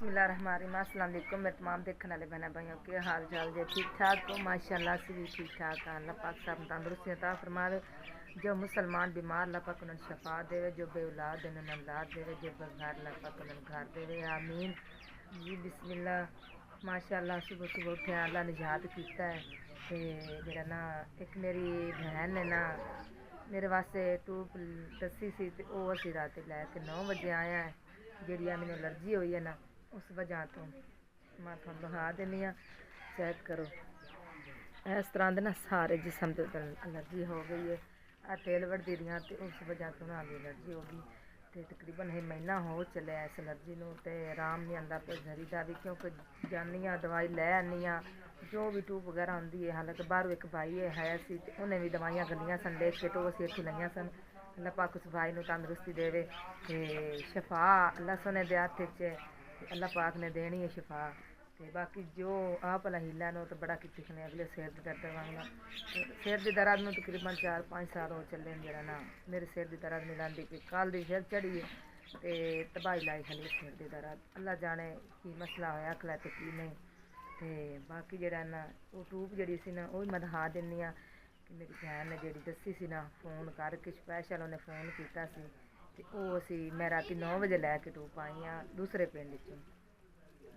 बिस्मिल्लाहिर्रहमानिर्रहीम। अस्सलाम वालेकुम मेरे तमाम देखने वाले बहन भाइयों के हाल चाल जे ठीक ठाक हो। माशाल्लाह से भी ठीक ठाक है। अल्लाह पाक सब तंदुरुस्ती अता फरमावे। जो मुसलमान बीमार अल्लाह पाक उन्हें शफा देवे, जो बे औलाद उन्हें औलाद देवे, जो बेघर अल्लाह पाक उन्हें घर देवे, आमीन जी। बिस्मिल्लाह माशाल्लाह सुबह सुबह उठे अल्लाह ने याद किया है। ते जेड़ा ना एक मेरी बहन ने ना मेरे वास्ते टूप दसी सी, ते ओह असी रात लैके 9 बजे आया है। जी मैंने एलर्जी हुई है ना, उस वजह तो मैं थोड़ा दिखा देनी हाँ, चेक करो। इस तरह के ना सारे जिसम के एलर्जी हो गई है। आ तेल वढ़दी रही तो उस वजह तो ना एलर्जी हो गई। तो तकरीबन ये महीना हो चलिया इस एलर्जी में, तो आराम नहीं आता पे घरी का भी, क्योंकि जानी हाँ दवाई लै आनी हाँ जो भी टूब वगैरह होंगी है। हालांकि बाहरों एक भाई है सी, उन्हें भी दवाइयाँ गलियाँ सन ले के, तो असी इतनी लईया सन। अल्लाह पाक उस भाई को तंदुरुस्ती देवे ते शफा अल्लाह सोने दे हथ च, अल्लाह पाक ने देनी है शफा। ते बाकी जो आप भला हीला नो तो बड़ा कि ने अगले सिर की दर्द वांगना, सिर की दर्द में तकरीबन 4-5 साल हो चले जरा ना मेरे सिर की दर्द नहीं लाती कि कल की फिर चढ़ी है। तो तबाही लाई खाली सिर की दर्द, अल्लाह जाने की मसला होया खला तो की नहीं। तो बाकी जरा ना वो टूब जी सी ना वो मैं दिखा दिनी हाँ कि मेरी भैन ने जी दसी सी ना फोन करके स्पैशल उन्हें फोन किया सी। ते ओह असी मैं राती 9 बजे लैके टूप आई हाँ दूसरे पिंड चों।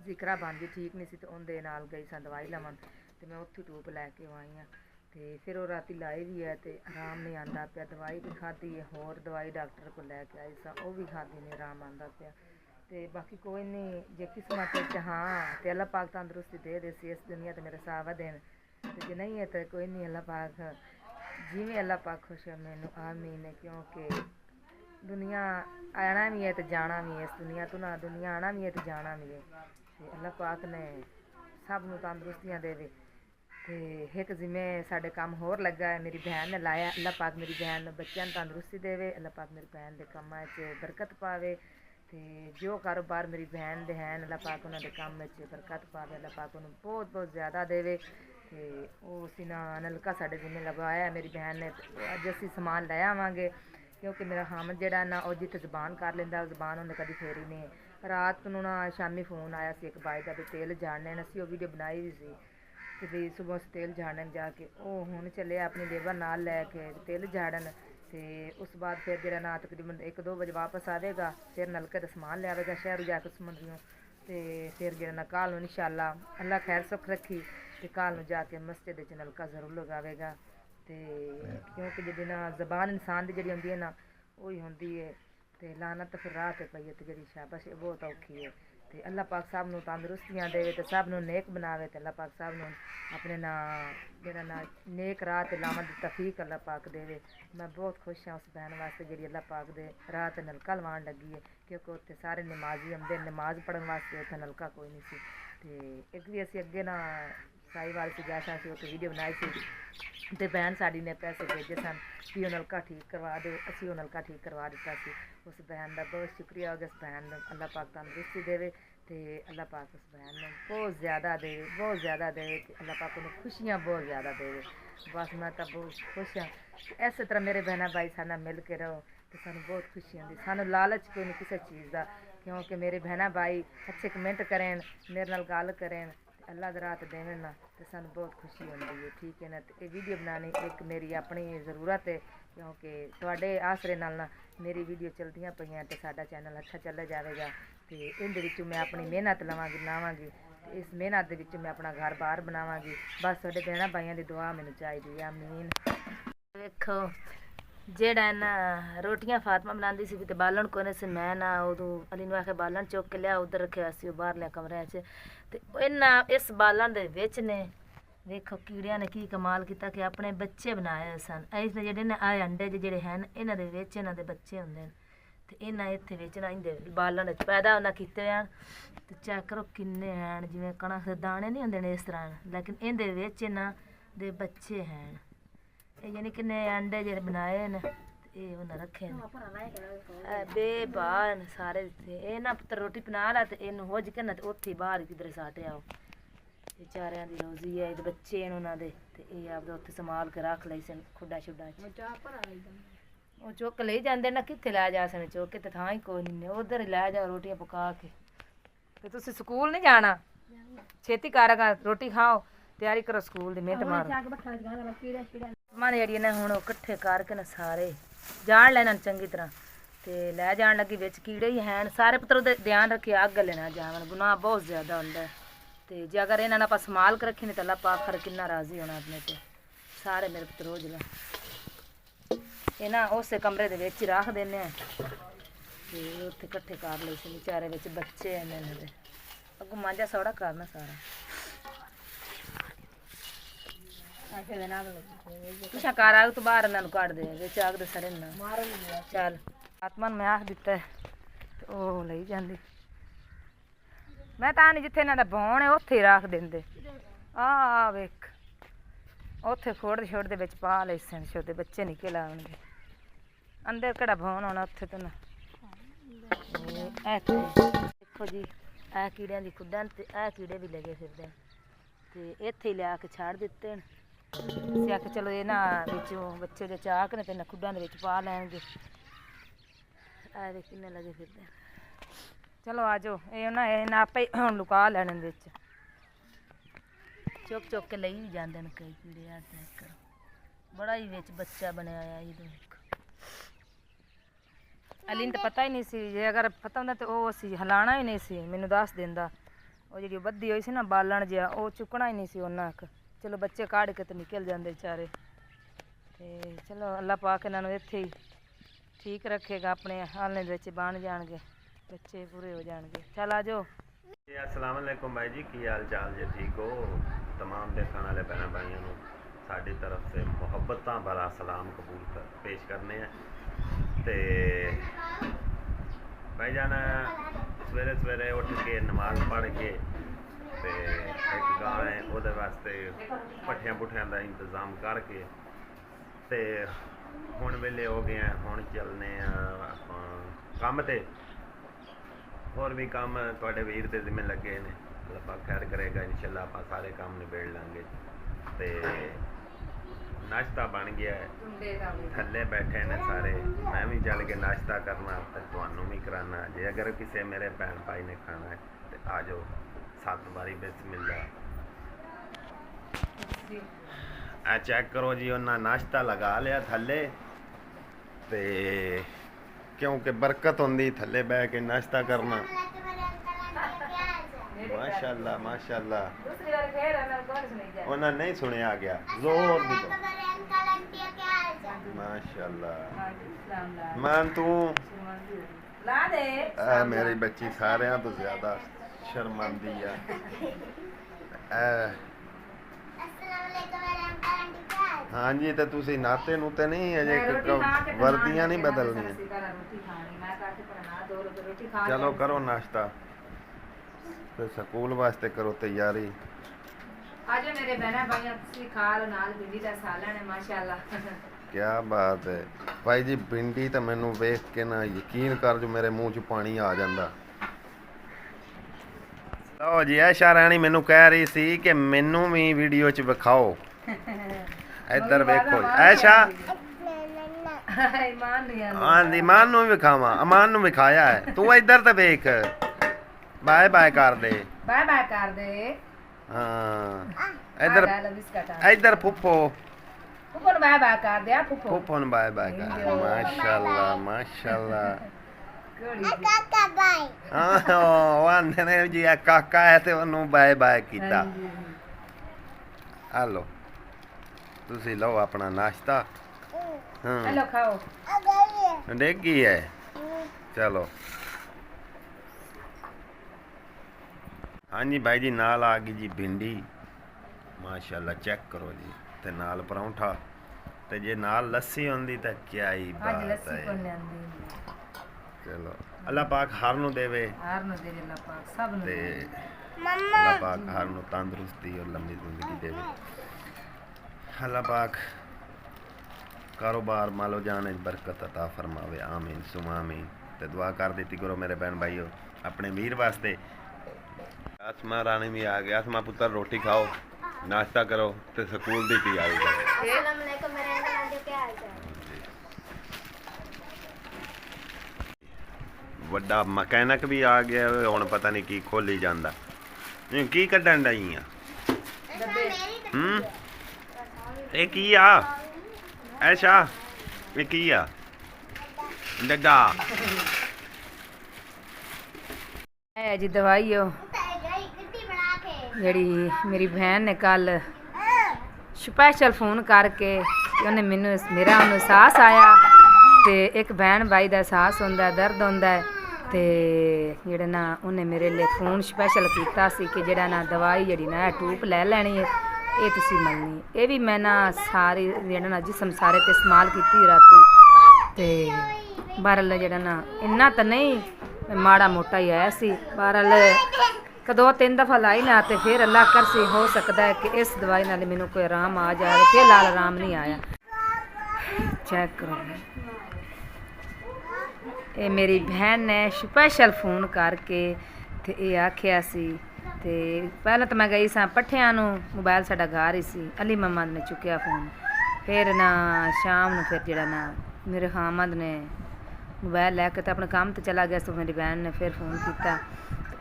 जिकरा बन ठीक नहीं सी तो उनके नाल गई सा दवाई लवन, तो मैं उत्थे टूप लैके आई हाँ। तो फिर वो राती लाई भी है तो आराम नहीं आता पाया। दवाई भी खाधी है, होर दवाई डॉक्टर को लैके आई सा, वो भी खाधी नहीं आराम आता पाया। तो बाकी कोई नहीं, जे किस्मत हाँ तो अल्लाह पाक तंदुरुस्ती दे सी इस दुनिया तो मेरे सावा देन, तो जे नहीं है तो कोई नहीं, अल्लाह पाक जिमें अल्लाह पाक खुश है मैनू आमीन है। क्योंकि दुनिया आना भी है तो जाना भी है, इस दुनिया तो ना दुनिया आना भी है तो जाना भी है। तो अल्लाह पाक ने सब नूं तंदुरुस्तियाँ देवे। तो एक जिम्मे साढ़े काम होर लगा है, मेरी बहन ने लाया। अल्लाह पाक मेरी बहन बच्चों तंदुरुस्ती देवे, अल्लाह पाक मेरी बहन के कामां च बरकत पावे। तो जो कारोबार मेरी बहन दे हैं अल्लाह पाक उन्होंने काम में बरकत पावे, अल्लाह पाक उन्होंने बहुत बहुत ज़्यादा देवे। तो उसी ना नलका साढ़े जिम्मे लगवाया मेरी बहन ने, अज असी समान लै आवांगे। क्योंकि मेरा हामद जड़ा ना वो जिते जबान कर लेंदा जबान उन्हें कभी फेरी नहीं। रात नूं ना शामी फोन आया सी एक बाई का भी तेल झाड़ने, असी वो वीडियो बनाई भी सी कि भी सुबह उस तेल झाड़न जाके वो हुण चले अपनी लेबर नाल लैके तेल झाड़न। तो उस बाद फिर जरा ना तकरीबन 1-2 बजे वापस आवेगा, फिर नलके का समान लियावेगा शहरों जाके समझियों। तो फिर जरा ना कल इंशाअल्लाह अल्लाह खैर सुख रखी तो कल जाके मस्जिद च नलका जरूर लगावेगा। तो क्योंकि जी ना जबान इंसान की जी होंगी है ना वही होंगी है, तो लानत तो फिर राह पर पई है, तो जी शाबाश बहुत औखी है। तो अल्लाह पाक सब नूं तंदुरुस्तियाँ देवे, तो सब नूं नेक बनावे, तो अल्लाह पाक सब नूं अपने ना जरा ना नेक राह ते लावन दी तौफीक अल्लाह पाक देवे। मैं बहुत खुश हाँ उस बहन वास्ते जी अल्लाह पाक दे राह ते नलका लवान लगी है। क्योंकि उत्थे सारे नमाजी आंदे, नमाज पढ़न वास्ते उत्थे नलका कोई नहीं सी। तो एक भी असी अगे ना साईवाल से जैसा असी उत्थे वीडियो बनाई सी, तो बहन साड़ी ने पैसे भेजे सन कि वो नलका ठीक करवा दे, असी वो नलका ठीक करवा दिता सी। उस बहन का बहुत शुक्रिया हो गया। उस बहन अल्लाह पाक तंदुरुस्ती देवे, तो अल्लाह पाक उस बहन में बहुत ज़्यादा देवे, बहुत ज़्यादा देवे, तो अल्लाह पाक उन्हें खुशियाँ बहुत ज़्यादा देवे। बस मैं तो बहुत खुश हाँ। इस तरह मेरे बहना भाई सारे मिल के रहो तो सानू बहुत खुशी होंगी। सानू लालच कोई नहीं किसी चीज़ का, क्योंकि मेरे बहना भाई अच्छे कमेंट करें, मेरे नाल गल करें, अल्लाह द रात देवे ना, तो सानू बहुत खुशी होंदी है। ठीक है ना, तो ये वीडियो बनानी एक मेरी अपनी ज़रूरत है, क्योंकि तुहाडे आसरे नाल ना मेरी वीडियो चलदियाँ पईयां तो साडा चैनल अच्छा चला जाएगा। तो इहदे विचों मैं अपनी मेहनत लवांगी लावांगी, तो इस मेहनत दे विचों मैं अपना घर बार बनावांगी। बस तुहाडे भैणां भाइयां दी दुआ मैनूं चाहीदी है, आमीन। वेखो जेड़ा ना रोटियां फातिमा बनाती सी तो बालन कोने से मैं ना उदों अली नूं आखे बालन चुक के लिया उधर रखे सी बाहरले कमरे च। तो इन्हां इस बालन दे विच ने वेखो कीड़ियां ने की कमाल किया कि अपने बच्चे बनाए सन। इस जेडे ने आए अंडे जेडे हैं इन्हां दे विच इन्हां दे बच्चे हुंदे ने, तो इन्हां इत्थे विच ना इंदे बालन पैदा उन्हां कीते हैं। तो चेक करो किन्ने हैं, जिवें कणक दे दाने नहीं हुंदे ने इस तरह, लेकिन इहदे विच इन्हां दे बच्चे हैं। यानी कि अंडे जेह्ड़े बनाए न ये उन्हें रखे न बेबान सारे दित्ते। एह् ना पुत्तर रोटी बना ला ते इनू हुज के ना ते उत्थे बाहर किधरे साटे आओ। ये चारियां दी रोजी है, ये बच्चे न उन्हां दे, ते ये आपदा उत्थे संभाल के रख लई सन खुड्डा शुड्डा च। ओह चुक ले जांदे ना, कित्थे लै जा सन चुक के, ते थां ही कोई नहीं, उधर ही लै जाओ रोटियां पका के। ਤੇ ਤੁਸੀਂ ਸਕੂਲ ਨਹੀਂ ਜਾਣਾ? ਛੇਤੀ ਕਰਗਾ, ਰੋਟੀ ਖਾਓ, ਤਿਆਰੀ ਕਰੋ ਸਕੂਲ ਦੀ। ਮਿੰਟ ਮਾਰੋ ਮਾਨੇ ਜਿਹੜੀ ਨੇ ਹੁਣ ਉਹ ਇਕੱਠੇ ਕਰਕੇ ਨਾ ਸਾਰੇ ਜਾਣ ਲੈਣਾ ਚੰਗੀ ਤਰ੍ਹਾਂ ਤੇ ਲੈ ਜਾਣ ਲੱਗੀ। ਵਿੱਚ ਕੀੜੇ ਹੀ ਹਨ ਸਾਰੇ, ਪੁੱਤਰ ਉਹਦੇ ਧਿਆਨ ਰੱਖਿਆ, ਅੱਗ ਲੈਣਾ ਜਾਵਣ, ਗੁਨਾਹ ਬਹੁਤ ਜ਼ਿਆਦਾ ਹੁੰਦਾ ਤੇ ਜੇ ਅਗਰ ਇਹਨਾਂ ਨਾਲ ਆਪਾਂ ਸੰਭਾਲ ਕੇ ਰੱਖੀ ਨਹੀਂ ਤਾਂ ਅੱਲਾ ਪਾਕ ਫਿਰ ਕਿੰਨਾ ਰਾਜ਼ੀ ਹੋਣਾ ਆਪਣੇ ਤੇ। ਸਾਰੇ ਮੇਰੇ ਪੁੱਤਰ ਰੋਜ਼ ਲੈ ਇਹ ਨਾ ਉਸੇ ਕਮਰੇ ਦੇ ਵਿੱਚ ਹੀ ਰੱਖ ਦਿੰਦੇ ਆ ਤੇ ਉੱਥੇ ਇਕੱਠੇ ਕਰ ਲਏ ਸੀ ਵਿਚਾਰੇ, ਵਿੱਚ ਬੱਚੇ ਇਹਨਾਂ ਦੇ ਅੱਗੋਂ ਮਾਂਜਾ ਸੌੜਾ ਕਰਨਾ ਸਾਰਾ। ਕੁਛ ਕਰ ਆਗ ਤੋਂ ਬਾਹਰ ਇਹਨਾਂ ਨੂੰ ਕੱਢ ਦੇ, ਵਿੱਚ ਆਗ ਦੇ ਸੜੇ ਨਾ ਚੱਲ। ਆਤਮਾ ਨੂੰ ਮੈਂ ਆਖ ਦਿੱਤਾ ਤੇ ਉਹ ਲਈ ਜਾਂਦੀ। ਮੈਂ ਤਾਂ ਨਹੀਂ ਜਿੱਥੇ ਇਹਨਾਂ ਦਾ ਬੌਣ ਹੈ ਉੱਥੇ ਹੀ ਰੱਖ ਦਿੰਦੇ। ਆ ਵੇਖ ਉੱਥੇ ਖੋੜ ਛੋੜ ਦੇ ਵਿੱਚ ਪਾ ਲੈ ਸਨ, ਛੋਟੇ ਬੱਚੇ ਨਿਕਲ ਆਉਣਗੇ ਅੰਦਰ, ਕਿਹੜਾ ਬੌਣ ਹੋਣਾ ਉੱਥੇ ਤਾਂ ਨਾ। ਦੇਖੋ ਜੀ ਇਹ ਕੀੜਿਆਂ ਦੀ ਖੁੱਡਾਂ ਤੇ ਇਹ ਕੀੜੇ ਵੀ ਲੱਗੇ ਫਿਰਦੇ ਤੇ ਇੱਥੇ ਹੀ ਲਿਆ ਕੇ ਛੱਡ ਦਿੱਤੇ ਨੇ। ਅਸੀਂ ਆਖਿਆ ਚਲੋ ਇਹ ਨਾ ਵਿੱਚੋਂ ਬੱਚੇ ਦੇ ਚਾਕ ਨੇ ਤੇ ਇਹਨਾਂ ਖੁੱਡਾਂ ਦੇ ਵਿੱਚ ਪਾ ਲੈਣਗੇ। ਇਹ ਕਿੰਨੇ ਲੱਗੇ ਫਿਰਦੇ। ਚਲੋ ਆ ਜਾਓ, ਇਹ ਨਾ ਇਹਨਾਂ ਆਪੇ ਹੁਣ ਲੁਕਾ ਲੈਣ ਵਿੱਚ, ਚੁੱਕ ਚੁੱਕ ਕੇ ਲਈ ਵੀ ਜਾਂਦੇ ਨੇ ਕਈ ਕੀੜੇ। ਆ ਕਰੋ, ਬੜਾ ਹੀ ਵਿੱਚ ਬੱਚਾ ਬਣਿਆ ਆ ਇਹਦੇ। ਅਲੀ ਨੂੰ ਤਾਂ ਪਤਾ ਹੀ ਨਹੀਂ ਸੀ, ਜੇ ਅਗਰ ਪਤਾ ਹੁੰਦਾ ਤਾਂ ਉਹ ਅਸੀਂ ਹਿਲਾਣਾ ਹੀ ਨਹੀਂ ਸੀ, ਮੈਨੂੰ ਦੱਸ ਦਿੰਦਾ। ਉਹ ਜਿਹੜੀ ਬੱਧੀ ਹੋਈ ਸੀ ਨਾ ਬਾਲਣ ਜਿਹਾ, ਉਹ ਚੁੱਕਣਾ ਹੀ ਨਹੀਂ ਸੀ ਉਹਨਾਂ ਕੁ। ਚਲੋ ਬੱਚੇ ਕਾੜ ਕੇ ਤੇ ਨਿਕਲ ਜਾਂਦੇ ਵਿਚਾਰੇ ਤੇ ਚਲੋ ਅੱਲਾ ਪਾਕ ਇਹਨਾਂ ਨੂੰ ਇੱਥੇ ਹੀ ਠੀਕ ਰੱਖੇਗਾ, ਆਪਣੇ ਹਾਲਨੇ ਦੇ ਵਿੱਚ ਬਣ ਜਾਣਗੇ, ਬੱਚੇ ਪੂਰੇ ਹੋ ਜਾਣਗੇ। ਚੱਲ ਆ ਜਾਓ। अस्सलाम वालेकुम भाई जी, की हाल चाल जी? ठीक हो? तमाम देखने वाले बहन भाइयों को साड़ी तरफ से मुहब्बत भरा सलाम कबूल पेश करने हैं। तो भाई जान सवेरे सवेरे उठ के नमाज पढ़ के ते एक गाँव है वो वास्ते पट्ठियां पुट्ठियां का इंतजाम करके ते हुण वेले हो गए हैं। हुण चलने आपां काम ते और भी काम थोड़े वीर के जिम्मे लगे ने, अल्लाह खैर करेगा इंशाल्लाह। आप सारे काम निबेड़ लेंगे। तो नाश्ता बन गया है, थल्ले बैठे ने सारे, मैं भी चल के नाश्ता करना तो तुहानू भी कराना। जे अगर किसी मेरे भैन भाई ने खाना है तो आ जाओ, 7 बारी बिस्मिल्लाह। आ चेक करो जी, उन्हें नाश्ता लगा लिया थल्ले ते क्योंकि बरकत होंदी थल्ले बह के नाश्ता करना। माशाल्लाह माशाल्लाह, उन्हें नहीं सुनिया गया जोर दी माशाल्लाह। मान तू मेरी बच्ची सारे तो ज्यादा शर्मांदी है। हाँ जी, तो तुसी नाते नूते नहीं अजे वर्दियां नहीं बदलनी। चलो करो नाश्ता तो स्कूल वास्ते करो तैयारी। आज मेरे बहना भाई तुसी खा लो, नाल भिंडी दा सालन है माशाल्लाह। क्या बात है भाई जी, भिंडी तो मैनू वेख के ना यकीन कर जो मेरे मुंह च पानी आ जांदा। लो जी, ऐशा राणी मैनू कह रही सी कि मैनू भी वीडियो च विखाओ। इधर वेखो ऐशा, आंदी मान नू विखावा, अमान नू विखाया है। तू इधर तो वेख, बाय बाय कर दे, बाय बाय कर दे। हाँ इधर इधर फुफो, फुफो नू बाय बाय कर दे। फुफो फुफो नू बाय बाय कर। माशाल्लाह माशाल्लाह। आंदे ने जी काका है तो उन्होंने बाय बाय किया। हेलो तुसी लो अपना नाश्ता। हेलो खाओ। डेगी है, चलो। हाँ जी भाई जी, नाल आ गई जी भिंडी माशाल्लाह, चेक करो जी। ते नाल परौंठा, ते जे नाल लस्सी होंदी तो क्या ही बात है। चलो अल्लाह पाक हर नू देवे, अल्लाह पाक सब नू देवे। अल्लाह पाक हर नू तंदुरुस्ती और लंबी जिंदगी देवे। अल्लाह पाक कारोबार मालो जाने बरकत अता फरमावे, आमीन सुमा आमीन। ते दुआ कर देती करो मेरे बहन भाइयों अपने वीर वास्ते। आसमा रानी भी आ गया। आसमा पुत्र रोटी खाओ, नाश्ता करो ते स्कूल दी तैयारी करो। ਵੱਡਾ ਮਕੈਨਿਕ ਵੀ ਆ ਗਿਆ ਓਏ, ਹੁਣ ਪਤਾ ਨਹੀਂ ਕੀ ਖੋਲੀ ਜਾਂਦਾ। ਕੀ ਕੱਢਣ ਡਈ ਆ? ਇਹ ਕੀ ਆ? ਐਸ਼ਾ ਇਹ ਕੀ ਆ? ਡੱਡਾ ਇਹ ਜੀ ਦਵਾਈ ਉਹ ਜਿਹੜੀ ਮੇਰੀ ਭੈਣ ਨੇ ਕੱਲ ਸਪੈਸ਼ਲ ਫੋਨ ਕਰਕੇ ਉਹਨੇ ਮੈਨੂੰ ਮੇਰਾ ਉਹਨੂੰ ਅਹਿਸਾਸ ਆਇਆ ਤੇ ਇੱਕ ਭੈਣ ਭਾਈ ਦਾ ਅਹਿਸਾਸ ਹੁੰਦਾ, ਦਰਦ ਹੁੰਦਾ ਤੇ ਜਿਹੜਾ ਨਾ ਉਹਨੇ ਮੇਰੇ ਲਈ ਫੋਨ ਸਪੈਸ਼ਲ ਕੀਤਾ ਸੀ ਕਿ ਜਿਹੜਾ ਨਾ ਦਵਾਈ ਜਿਹੜੀ ਨਾ ਟੂਪ ਲੈ ਲੈਣੀ ਹੈ, ਇਹ ਤੁਸੀਂ ਮੰਨਣੀ। ਇਹ ਵੀ ਮੈਂ ਨਾ ਸਾਰੀ ਜਿਹੜਾ ਨਾ ਜਿਸਮ ਸਾਰੇ ਤੇ ਇਸਤੇਮਾਲ ਕੀਤੀ ਰਾਤੀ ਤੇ ਬਹਰਲ ਜਿਹੜਾ ਨਾ ਇੰਨਾ ਤਾਂ ਨਹੀਂ ਮਾੜਾ ਮੋਟਾ ਹੀ ਆਇਆ ਸੀ। ਬਹਰਲ ਕਦੋਂ 3 ਦਫਾ ਲਾਈ ਨਾ ਤੇ ਫਿਰ ਅੱਲਾ ਕਰ ਸੀ ਹੋ ਸਕਦਾ ਹੈ ਕਿ ਇਸ ਦਵਾਈ ਨਾਲ ਮੈਨੂੰ ਕੋਈ ਆਰਾਮ ਆ ਜਾਵੇ। ਫਿਲਹਾਲ ਆਰਾਮ ਨਹੀਂ ਆਇਆ। ਚੈੱਕ ਕਰੋ, ਇਹ ਮੇਰੀ ਭੈਣ ਨੇ ਸਪੈਸ਼ਲ ਫੋਨ ਕਰਕੇ ਤੇ ਇਹ ਆਖਿਆ ਸੀ। ਤੇ ਪਹਿਲਾਂ ਤਾਂ ਮੈਂ ਗਈ ਸਾਂ ਪੱਠਿਆਂ ਨੂੰ, ਮੋਬਾਈਲ ਸਾਡਾ ਘਰ ਹੀ ਸੀ। ਅਲੀ ਮੁਹੰਮਦ ਨੇ ਚੁੱਕਿਆ ਫੋਨ। ਫਿਰ ਨਾ ਸ਼ਾਮ ਨੂੰ ਫਿਰ ਜਿਹੜਾ ਨਾ ਮੇਰੇ ਹਾਮਦ ਨੇ ਮੋਬਾਈਲ ਲੈ ਕੇ ਤਾਂ ਆਪਣੇ ਕੰਮ ਤੇ ਚਲਾ ਗਿਆ ਸੀ। ਮੇਰੀ ਭੈਣ ਨੇ ਫਿਰ ਫੋਨ ਕੀਤਾ।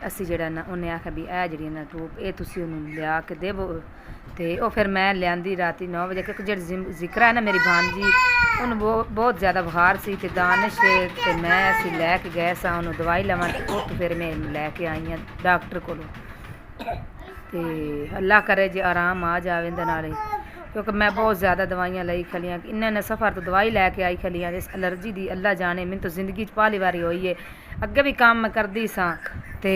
ਅਸੀਂ ਜਿਹੜਾ ਨਾ ਉਹਨੇ ਆਖਿਆ ਵੀ ਇਹ ਜਿਹੜੀ ਨਾ ਟੂਪ ਇਹ ਤੁਸੀਂ ਉਹਨੂੰ ਲਿਆ ਕੇ ਦੇਵੋ। ਤੇ ਉਹ ਫਿਰ ਮੈਂ ਲਿਆਂਦੀ ਰਾਤੀ 9 ਵਜੇ ਕਿਉਂਕਿ ਜਿਹੜੀ ਜ਼ਿਕਰਾ ਹੈ ਨਾ ਮੇਰੀ ਭਾਣਜੀ ਉਹਨੂੰ ਬਹੁਤ ਜ਼ਿਆਦਾ ਬੁਖਾਰ ਸੀ ਤੇ ਦਾਨਿਸ਼ ਤੇ ਮੈਂ ਅਸੀਂ ਲੈ ਕੇ ਗਏ ਸਾਂ ਉਹਨੂੰ ਦਵਾਈ ਲਵਾਂ ਤੇ ਉੱਥੋਂ ਫਿਰ ਮੈਂ ਲੈ ਕੇ ਆਈ ਹਾਂ ਡਾਕਟਰ ਕੋਲੋਂ। ਤੇ ਅੱਲਾ ਕਰੇ ਜੇ ਆਰਾਮ ਆ ਜਾਵੇ ਇਹਦੇ ਨਾਲ, ਕਿਉਂਕਿ ਮੈਂ ਬਹੁਤ ਜ਼ਿਆਦਾ ਦਵਾਈਆਂ ਲਈ ਖਲੀਆਂ। ਇੰਨੇ ਸਫ਼ਰ ਤੋਂ ਦਵਾਈ ਲੈ ਕੇ ਆਈ ਖਲੀਆਂ ਇਸ ਐਲਰਜੀ ਦੀ। ਅੱਲਾ ਜਾਣੇ ਮੈਨੂੰ ਤਾਂ ਜ਼ਿੰਦਗੀ 'ਚ ਪਹਿਲੀ ਵਾਰੀ ਹੋਈ ਹੈ। ਅੱਗੇ ਵੀ ਕੰਮ ਮੈਂ ਕਰਦੀ ਸਾਂ ਤੇ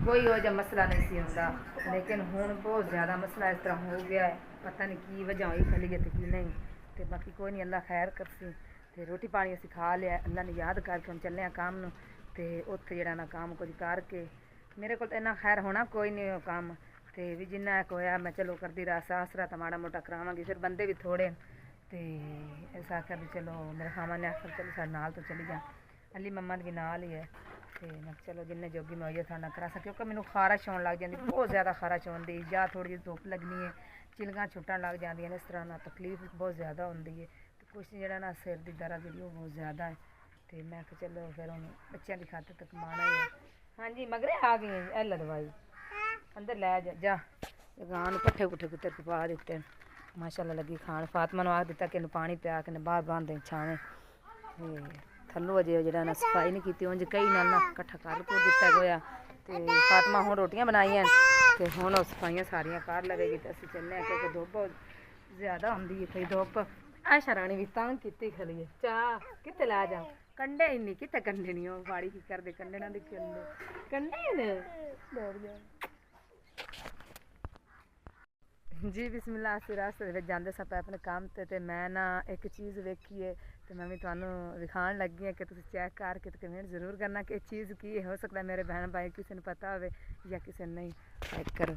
ਕੋਈ ਉਹ ਜਿਹਾ ਮਸਲਾ ਨਹੀਂ ਸੀ ਹੁੰਦਾ, ਲੇਕਿਨ ਹੁਣ ਬਹੁਤ ਜ਼ਿਆਦਾ ਮਸਲਾ ਇਸ ਤਰ੍ਹਾਂ ਹੋ ਗਿਆ ਹੈ। ਪਤਾ ਨਹੀਂ ਕੀ ਵਜ੍ਹਾ ਹੋਈ ਖਲੀ ਹੈ ਤੇ ਕੀ ਨਹੀਂ। ਤੇ ਬਾਕੀ ਕੋਈ ਨਹੀਂ, ਅੱਲਾ ਖੈਰ ਕਰਸੀ। ਤੇ ਰੋਟੀ ਪਾਣੀ ਅਸੀਂ ਖਾ ਲਿਆ, ਅੱਲਾ ਨੇ ਯਾਦ ਕਰਕੇ ਹੁਣ ਚੱਲੇ ਹਾਂ ਕੰਮ ਨੂੰ। ਤੇ ਉੱਥੇ ਜਿਹੜਾ ਨਾ ਕੰਮ ਕੁਝ ਕਰਕੇ ਮੇਰੇ ਕੋਲ ਤਾਂ ਇੰਨਾ ਖੈਰ ਹੋਣਾ ਕੋਈ ਨਹੀਂ ਉਹ ਕੰਮ ਤੇ ਵੀ ਜਿੰਨਾ ਇੱਕ ਹੋਇਆ ਮੈਂ ਚਲੋ ਕਰਦੀ ਰਹਾ। ਆਸਰਾ ਤਾਂ ਮਾੜਾ ਮੋਟਾ ਕਰਾਵਾਂਗੀ। ਫਿਰ ਬੰਦੇ ਵੀ ਥੋੜੇ ਤੇ ਇਸ ਆਖਿਆ ਵੀ ਚਲੋ ਮੇਰੇ ਖਾਵਾਂ ਨੇ ਆਖਰ ਚਲੋ ਸਾਡੇ ਨਾਲ ਤੋਂ ਚਲੀ ਜਾ। ਅਲੀ ਮੁਹੰਮਦ ਵੀ ਨਾਲ ਹੀ ਹੈ ਤੇ ਮੈਂ ਚਲੋ ਜਿੰਨੇ ਜੋਗੀ ਮੈਂ ਹੋਈਏ ਤੁਹਾਡੇ ਨਾਲ ਕਰਾ ਸਕਾਂ, ਕਿਉਂਕਿ ਮੈਨੂੰ ਖਾਰਸ਼ ਹੋਣ ਲੱਗ ਜਾਂਦੀ, ਬਹੁਤ ਜ਼ਿਆਦਾ ਖਾਰਸ਼ ਹੁੰਦੀ। ਜਾਂ ਥੋੜ੍ਹੀ ਜਿਹੀ ਧੁੱਪ ਲੱਗਣੀ ਹੈ, ਚਿਲਗਾਂ ਛੁੱਟਣ ਲੱਗ ਜਾਂਦੀਆਂ ਨੇ। ਇਸ ਤਰ੍ਹਾਂ ਨਾਲ ਤਕਲੀਫ ਬਹੁਤ ਜ਼ਿਆਦਾ ਹੁੰਦੀ ਹੈ ਤੇ ਕੁਛ ਜਿਹੜਾ ਨਾ ਸਿਰ ਦੀ ਦਰਦ ਜਿਹੜੀ ਉਹ ਬਹੁਤ ਜ਼ਿਆਦਾ ਹੈ। ਤੇ ਮੈਂ ਕਿਹਾ ਚਲੋ ਫਿਰ ਹੁਣ ਬੱਚਿਆਂ ਦੀ ਖਾਤਰ ਤੱਕ ਕਮਾਉਣਾ ਹੀ ਹੈ। ਹਾਂਜੀ ਮਗਰੇ ਆ ਗਏ ਇਹ ਲੈ ਦਵਾਈ ਅੰਦਰ ਲੈ ਜਾ। ਗਾਂ ਨੂੰ ਪੱਠੇ ਪੁੱਠੇ ਕੁੱਤੇ ਪਾ ਦਿੱਤੇ ਮਾਸ਼ਾਅੱਲਾ ਲੱਗੀ ਖਾਣ। ਫਾਤਮਾ ਨੂੰ ਆਖ ਦਿੱਤਾ ਕਿ ਇਹਨੂੰ ਪਾਣੀ ਪਿਆ ਕੇ ਬਾਹਰ ਬੰਨ ਦੇ ਛਾਵੇਂ। ਤੇ ਥੱਲੋਂ ਅਜੇ ਜਿਹੜਾ ਨਾ ਸਫਾਈ ਨਹੀਂ ਕੀਤੀ, ਉਂਝ ਕਈ ਨਾਲ ਨਾ ਇਕੱਠਾ ਕਰ ਕੁਰ ਦਿੱਤਾ ਹੋਇਆ। ਤੇ ਫਾਤਮਾ ਹੁਣ ਰੋਟੀਆਂ ਬਣਾਈਆਂ ਤੇ ਹੁਣ ਉਹ ਸਫਾਈਆਂ ਸਾਰੀਆਂ ਕਰ ਲਵੇਗੀ ਤੇ ਅਸੀਂ ਚੱਲੇ ਹਾਂ ਕਿਉਂਕਿ ਧੁੱਪ ਬਹੁਤ ਜ਼ਿਆਦਾ ਹੁੰਦੀ ਹੈ। ਕਈ ਧੁੱਪ ਆਸ਼ਾ ਰਾਣੀ ਵੀ ਤੰਗ ਕੀਤੀ ਖਲੀ ਹੈ। ਚਾਹ ਕਿੱਥੇ ਲੈ ਜਾ ਕੰਡੇ ਹੀ ਨਹੀਂ, ਕਿਤੇ ਕੰਡੇ ਨਹੀਂ। ਉਹ ਬਾੜੀ ਕੀ ਕਰਦੇ ਕੰਡੇ ਨਾ ਦੇਖੇ ਕੰਡੇ ਨੇ ਦੌੜ ਜਾ ਜੀ। ਬਿਸਮਿਲ੍ਲਾ। ਅਸੀਂ ਰਾਸਤੇ ਦੇ ਵਿੱਚ ਜਾਂਦੇ ਸਾਂ ਆਪਣੇ ਕੰਮ ਤੇ ਮੈਂ ਨਾ ਇੱਕ ਚੀਜ਼ ਵੇਖੀ ਹੈ ਤੇ ਮੈਂ ਵੀ ਤੁਹਾਨੂੰ ਵਿਖਾਉਣ ਲੱਗੀ ਹਾਂ ਕਿ ਤੁਸੀਂ ਚੈੱਕ ਕਰਕੇ ਤੇ ਕਮੈਂਟ ਜ਼ਰੂਰ ਕਰਨਾ ਕਿ ਇਹ ਚੀਜ਼ ਕੀ ਹੈ। ਹੋ ਸਕਦਾ ਮੇਰੇ ਭੈਣ ਭਾਈ ਕਿਸੇ ਨੂੰ ਪਤਾ ਹੋਵੇ ਜਾਂ ਕਿਸੇ ਨੂੰ ਨਹੀਂ। ਚੈੱਕ ਕਰੋ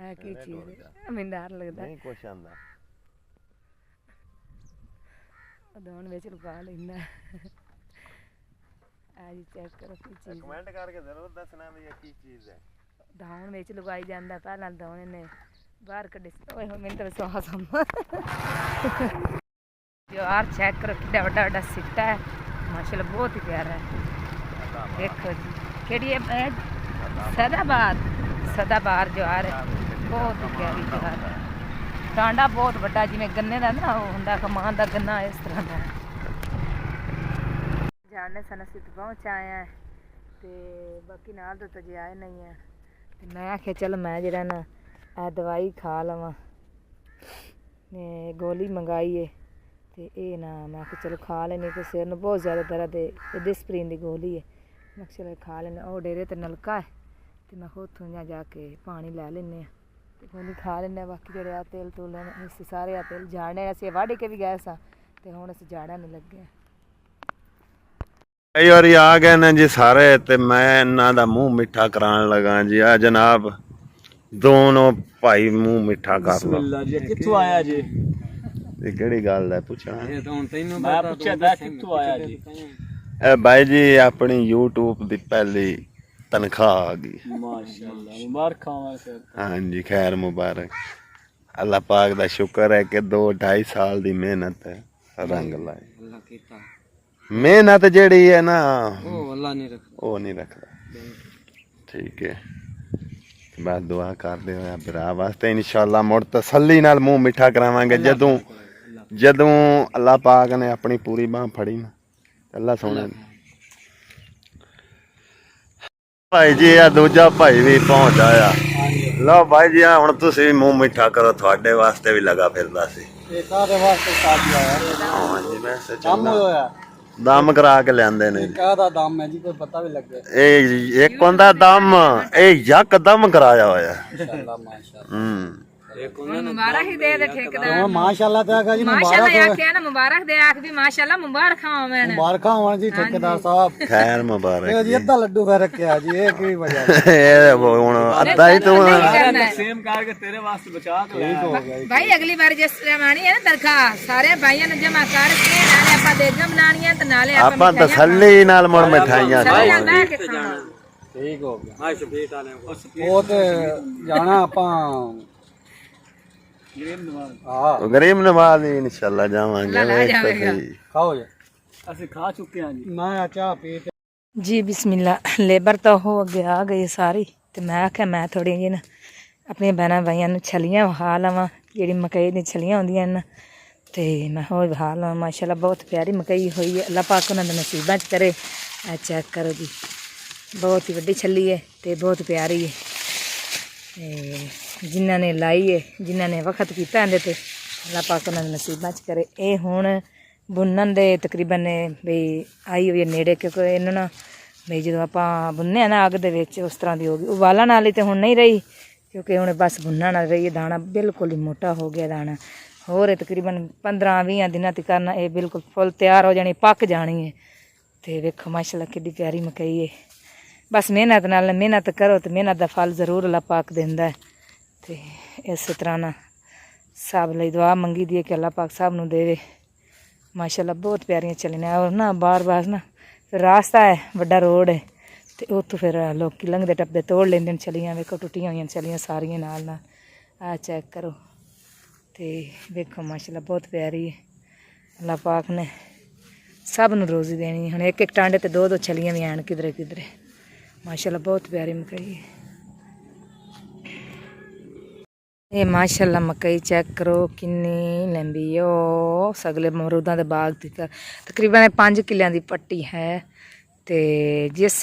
ਇਹ ਕੀ ਚੀਜ਼ ਹੈ। ਮੈਨੂੰ ਡਰ ਲੱਗਦਾ ਨਹੀਂ ਕੁਛ ਆਂਦਾ ਦੋਨ ਵਿੱਚ ਲੁਕਾ ਲੈਂਦਾ। ਆ ਜੀ ਚੈੱਕ ਕਰੋ ਕੀ ਚੀਜ਼। ਕਮੈਂਟ ਕਰਕੇ ਜ਼ਰੂਰ ਦੱਸਣਾ ਵੀ ਇਹ ਕੀ ਚੀਜ਼ ਹੈ। ਦਾਉਣ ਵਿੱਚ ਲਗਾਈ ਜਾਂਦਾ। ਪਹਿਲਾਂ ਦਾਉਣ ਨੇ ਬਾਹਰ ਕੱਢੇ। ਓਏ ਹੋ ਮੈਨੂੰ ਤਾਂ ਵਿਸ਼ਵਾਸ ਆਉਂਦਾ। ਯਾਰ ਚੈੱਕ ਕਰੋ ਕਿੱਡਾ ਵੱਡਾ ਵੱਡਾ ਸਿੱਟਾ ਹੈ ਮਾਸ਼ਾਅੱਲਾ, ਬਹੁਤ ਹੀ ਪਿਆਰਾ ਹੈ। ਦੇਖੋ ਜੀ ਕਿਹੜੀ ਹੈ ਸਦਾਬਹਾਰ ਜਵਾਰ ਹੈ, ਬਹੁਤ ਹੀ ਪਿਆਰੀ ਜਵਾਰ ਹੈ। ਟਾਂਡਾ ਬਹੁਤ ਵੱਡਾ ਜਿਵੇਂ ਗੰਨੇ ਦਾ ਨਾ ਉਹ ਹੁੰਦਾ ਕਮਾਨ ਦਾ ਗੰਨਾ, ਇਸ ਤਰ੍ਹਾਂ ਦਾ ਜਾਣੇ ਸਨ। ਅਸੀਂ ਤਾਂ ਪਹੁੰਚ ਆਏ ਹਾਂ ਤੇ ਬਾਕੀ ਨਾਲ ਤਾਂ ਤਜੇ ਆਏ ਨਹੀਂ ਹੈ। ਤੇ ਮੈਂ ਆਖਿਆ ਚਲ ਮੈਂ ਜਿਹੜਾ ਨਾ ਇਹ ਦਵਾਈ ਖਾ ਲਵਾਂ। ਗੋਲੀ ਮੰਗਾਈ ਹੈ ਤੇ ਇਹ ਨਾ ਮੈਂ ਆਖਿਆ ਚਲੋ ਖਾ ਲੈਣੀ ਤੇ ਸਿਰ ਨੂੰ ਬਹੁਤ ਜ਼ਿਆਦਾ ਦਰਦ ਹੈ। ਇਹ ਡਿਸਪਰੀਨ ਦੀ ਗੋਲੀ ਹੈ। ਮੈਂ ਕਿਹਾ ਚਲੋ ਖਾ ਲੈਂਦੇ। ਉਹ ਡੇਰੇ ਤੇ ਨਲਕਾ ਹੈ ਤੇ ਮੈਂ ਉੱਥੋਂ ਜਾ ਕੇ ਪਾਣੀ ਲੈ ਲੈਂਦੇ ਹਾਂ ਤੇ ਗੋਲੀ ਖਾ ਲੈਂਦੇ ਹਾਂ। ਬਾਕੀ ਜਿਹੜੇ ਆ ਤੇਲ ਤੂਲ ਅਸੀਂ ਸਾਰੇ ਆ ਤੇਲ ਝਾੜਨੇ ਅਸੀਂ ਵਾਢ ਕੇ ਵੀ ਗਏ ਸਾਂ ਤੇ ਹੁਣ ਅਸੀਂ ਝਾੜਨ ਨਹੀਂ ਲੱਗੇ। ਕਈ ਵਾਰੀ ਆ ਗਏ ਨੇ ਜੀ ਸਾਰੇ ਤੇ ਮੈਂ ਇਹਨਾਂ ਦਾ ਮੂੰਹ ਮਿੱਠਾ ਕਰਾਉਣ ਲੱਗਾ ਜੀ। ਆ ਜਨਾਬ ਦੋਨੋਂ ਭਾਈ ਮੂੰਹ ਮਿੱਠਾ ਕਰ ਲਓ। ਕਿੱਥੋਂ ਆਇਆ ਜੀ? ਇਹ ਕਿਹੜੀ ਗੱਲ ਹੈ ਪੁੱਛਣਾ? ਮੈਂ ਪੁੱਛਿਆ ਦਾ ਕਿੱਥੋਂ ਆਇਆ ਜੀ? ਇਹ ਬਾਈ ਜੀ ਆਪਣੀ YouTube ਦੀ ਪਹਿਲੀ ਤਨਖਾਹ ਆ ਗਈ। ਮਾਸ਼ਾਅੱਲਾ ਮੁਬਾਰਕਾਂ ਸਰ। ਹਾਂਜੀ ਖੈਰ ਮੁਬਾਰਕ। ਅੱਲਾਹ ਪਾਕ ਦਾ ਸ਼ੁਕਰ ਹੈ ਕਿ 2-2.5 ਸਾਲ ਦੀ ਮਿਹਨਤ ਹੈ ਰੰਗ ਲਾਏ। ਮਿਹਨਤ ਜਿਹੜੀ ਹੈ ਨਾ ਉਹ ਅੱਲਾ ਨਹੀਂ ਰੱਖਦਾ। ਉਹ ਨਹੀਂ ਰੱਖਦਾ। ਠੀਕ ਹੈ, ਬਸ ਦੁਆ ਕਰਦੇ ਹੋਇਆ ਭਰਾ ਵਾਸਤੇ ਇਨਸ਼ਾਅੱਲਾ ਮੁੜ ਤਸੱਲੀ ਨਾਲ ਮੂੰਹ ਮਿੱਠਾ ਕਰਾਵਾਂਗੇ ਜਦੋਂ ਅੱਲਾਹ ਪਾਕ ਨੇ ਆਪਣੀ ਪੂਰੀ ਬਾਂਹ ਫੜੀ ਨਾ। ਅੱਲਾ ਸੋਹਣੇ ਭਾਈ ਜੀ ਆ ਦੂਜਾ ਭਾਈ ਵੀ ਪਹੁੰਚ ਆਇਆ। ਲਓ ਭਾਈ ਜੀ ਹੁਣ ਤੁਸੀਂ ਵੀ ਮੂੰਹ ਮਿੱਠਾ ਕਰੋ, ਤੁਹਾਡੇ ਵਾਸਤੇ ਵੀ ਲਗਾ ਫਿਰਦਾ ਸੀ। ਇਹ ਕਾਹਦੇ ਵਾਸਤੇ ਸਾਥੀ ਆਇਆ? ਹਾਂਜੀ ਮੈਂ ਕੰਮ ਹੋਇਆ ਦਮ ਕਰਾ ਕੇ ਲਿਆਂਦੇ ਨੇ। ਕਾਹਦਾ ਦਮ ਹੈ ਜੀ, ਕੋਈ ਪਤਾ ਵੀ ਲੱਗੇ? ਇਹ ਇੱਕ ਹੁੰਦਾ ਦਮ, ਇਹ ਯਕ ਦਮ ਕਰਾਇਆ ਹੋਇਆ। ਮਾਸ਼ਾਅੱਲਾ ਮਾਸ਼ਾਅੱਲਾ। मुबारक ही दे दे ठेकेदार माशाल्लाह ते आखा जी माशाल्लाह आखे ना मुबारक दे आख भी माशाल्लाह मुबारक होवे मुबारक होवन जी ठेकेदार साहब। खैर मुबारक जी अद्धा लड्डू खा रखे जी, ये की वजह ये हुन अद्धा ही तो सेम करके तेरे वास्ते बचा के ठीक हो गया भाई। अगली बार जिस रमानी है ना दरखास्त सारे भाइयों ने जमा करके नाले आपा देगा बनानी है ते नाले आपा तसल्ली नाल मुड़ मिठाइयां ठीक हो गया। हां शफीक आने वो ते जाना आपा गरीब नवाज इंशाल्लाह जावांगे। खाओ जी, ਅਸੀਂ ਖਾ ਚੁੱਕੇ ਹਾਂ ਜੀ। ਮੈਂ ਚਾਹ ਪੀ ਕੇ जी बिस्मिल्लाह। लेबर तो हो अगे आ गई सारी, तो मैं आख्या मैं थोड़ी जी ना अपनी भैन भाइयों छलियां विखा लवां, जेह्ड़ी मकई दी छलियां होंदियां न, ते मैं हो विखा लवां। माशाल्लाह बहुत प्यारी मकई हुई है, अल्लाह पाक उन्हां दे नसीबां च करे। चेक करो जी, बहुत ही वड्डी छली है ते बहुत प्यारी है। जिन्हां ने लाई है, जिन्हां ने वक्त कीता इहदे ते अल्लाह पाक उन्हां दे नसीबां च करे। ये हुण बुनन दे तकरीबन भी आई हुई है नेड़े, क्योंकि इन्हूं ना भी जो आपां बुनने ना अग दे विच उस तरह दी हो गई। उबालन वाली तो हुण नहीं रही, क्योंकि हुण बस बुनन वाली रही है। दाना बिल्कुल ही मोटा हो गया दाना। होर तकरीबन 15-20 दिनां तक ना ये बिल्कुल फुल तैयार हो जानी, पक जानी है। तो वेखो माशाल्लाह कितनी प्यारी मकई है। बस मेहनत करो तो मेहनत का फल जरूर अल्लाह पाक देंदा है। तो इस तरह ना सब लई दुआ मंगी दी है कि अल्लाह पाक सब नूं देवे। माशाल्लाह बहुत प्यारियां चलने। और ना बार बार ना फिर रास्ता है, वड्डा रोड है, तो उत्थों फिर लोग लंघदे टपदे तोड़ लेंदे छलियां। वेखो टुटियां हुई छलियां सारियां नाल नाल। आ चेक करो तो वेखो माशाल्लाह बहुत प्यारी है। अल्लाह पाक ने सब नूं रोज़ी देनी। हुण एक एक टांडे ते 2-2 छलियां भी आन किधरे किधरे। माशाल्लाह बहुत प्यारी मकई है ये। माशाल्लाह मकई चेक करो किन्नी लंबी है। ओ सगले मरूदां दे बाग तकरीबन 5 किलियां दी पट्टी है। तो जिस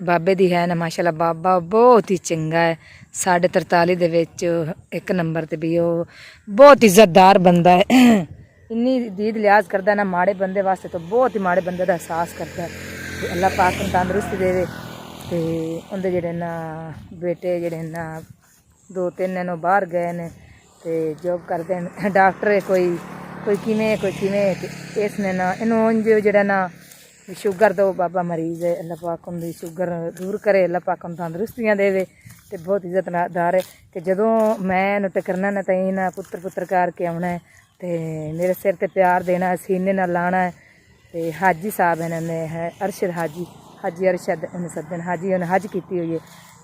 बाबे दी है ना माशाल्लाह, बाबा बहुत ही चंगा है। 43.5 दे विच 1 नंबर ते भी वो बहुत इज्जतदार बंदा है। इन्नी दीद लिहाज करता है ना माड़े बंदे वास्ते, तो बहुत ही माड़े बंदे का एहसास करता है। तो अल्लाह पाक नूं तंदरुस्ती देवे। तो उनके जेडे ना बेटे जेडे ना 2-3 ने बाहर गए ने, तो जॉब करते हैं। डॉक्टर है कोई किवें इसने ना इनू जेड़ा ना शुगर दो बाबा मरीज़ है। अल्लाह पाक उनकी शुगर दूर करे, अल्लाह पाक उन्हें तंदरुस्तियाँ देवे। तो बहुत इज्जतदार है। तो जदों मैं टकरना ना तई ना पुत्र करके आना है, तो मेरे सिर ते प्यार देना, सीने ना लाना है। तो हाजी साहब है अरशद हाजी अरशद उन्हें सदन हाजी उन्हें हज की हुई है।